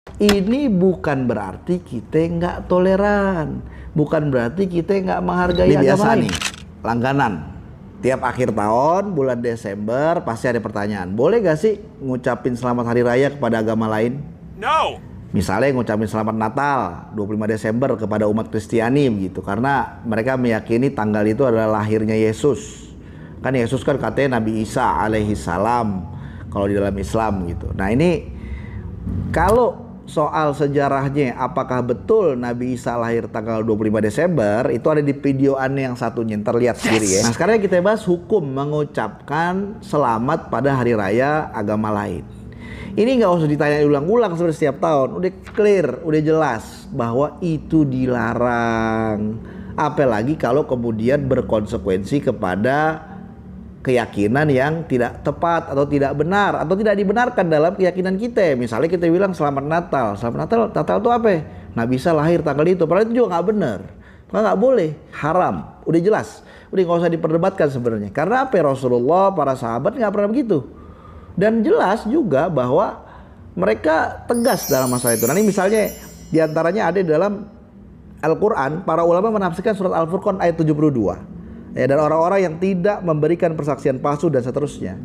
Ini bukan berarti kita nggak toleran, bukan berarti kita nggak menghargai agama biasa lain. nih, langganan. Tiap akhir tahun, bulan Desember, pasti ada pertanyaan. Boleh gak sih ngucapin selamat hari raya kepada agama lain? No. Misalnya ngucapin selamat Natal 25 Desember kepada umat Kristiani begitu. Karena mereka meyakini tanggal itu adalah lahirnya Yesus. Kan Yesus kan katanya Nabi Isa alaihi salam kalau di dalam Islam gitu. Nah ini kalau soal sejarahnya apakah betul Nabi Isa lahir tanggal 25 Desember itu ada di videoan yang satunya, ntar lihat sendiri ya. Nah sekarang kita bahas hukum mengucapkan selamat pada hari raya agama lain. Ini nggak usah ditanya ulang-ulang seperti setiap tahun, udah clear, udah jelas bahwa itu dilarang. Apalagi kalau kemudian berkonsekuensi kepada keyakinan yang tidak tepat atau tidak benar atau tidak dibenarkan dalam keyakinan kita. Misalnya kita bilang selamat Natal. Selamat Natal itu apa? Nabi Isa lahir tanggal itu. Padahal itu juga nggak benar. Nggak boleh. Haram. Udah jelas. Udah nggak usah diperdebatkan sebenarnya. Karena apa? Rasulullah, para sahabat nggak pernah begitu. Dan jelas juga bahwa mereka tegas dalam masalah itu. Nanti misalnya diantaranya ada di dalam Al-Quran. Para ulama menafsirkan surat Al-Furqan ayat 72. Ya, dan orang-orang yang tidak memberikan persaksian palsu dan seterusnya.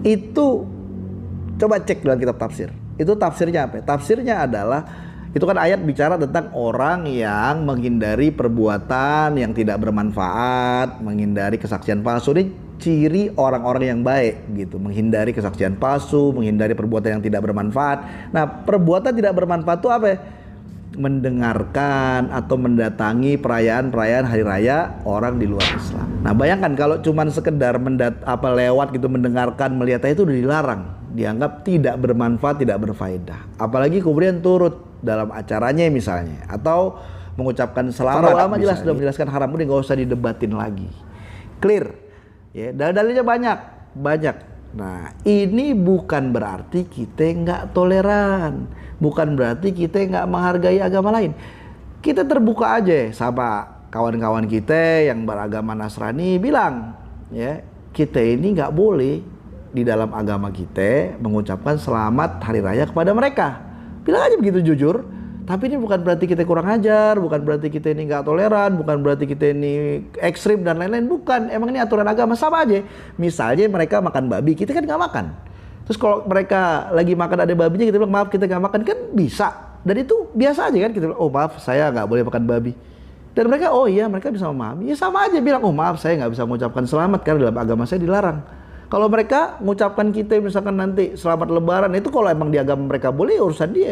Itu coba cek dalam kitab tafsir. Itu tafsirnya apa? Tafsirnya adalah itu kan ayat bicara tentang orang yang menghindari perbuatan yang tidak bermanfaat, menghindari kesaksian palsu. Ini ciri orang-orang yang baik gitu, menghindari kesaksian palsu, menghindari perbuatan yang tidak bermanfaat. Nah, perbuatan tidak bermanfaat itu apa? Mendengarkan atau mendatangi perayaan-perayaan hari raya orang di luar Islam. Nah bayangkan kalau cuman sekedar lewat gitu mendengarkan, melihatnya itu udah dilarang, dianggap tidak bermanfaat, tidak berfaedah. Apalagi kemudian turut dalam acaranya misalnya, atau mengucapkan selamat. Para ulama jelas sudah menjelaskan haram, udah nggak usah didebatin lagi, clear. Ya, dalil-dalilnya banyak. Nah, ini bukan berarti kita nggak toleran, bukan berarti kita nggak menghargai agama lain. Kita terbuka aja sama kawan-kawan kita yang beragama Nasrani, bilang, ya kita ini nggak boleh di dalam agama kita mengucapkan selamat hari raya kepada mereka. Bilang aja begitu jujur. Tapi ini bukan berarti kita kurang ajar, bukan berarti kita ini nggak toleran, bukan berarti kita ini ekstrim dan lain-lain. Bukan, emang ini aturan agama, sama aja. Misalnya mereka makan babi, kita kan nggak makan. Terus kalau mereka lagi makan ada babinya, kita bilang maaf kita nggak makan, kan bisa. Dan itu biasa aja kan, kita bilang oh maaf saya nggak boleh makan babi. Dan mereka oh iya mereka bisa memahami, ya sama aja bilang oh maaf saya nggak bisa mengucapkan selamat karena dalam agama saya dilarang. Kalau mereka mengucapkan kita misalkan nanti selamat lebaran, itu kalau emang di agama mereka boleh urusan dia.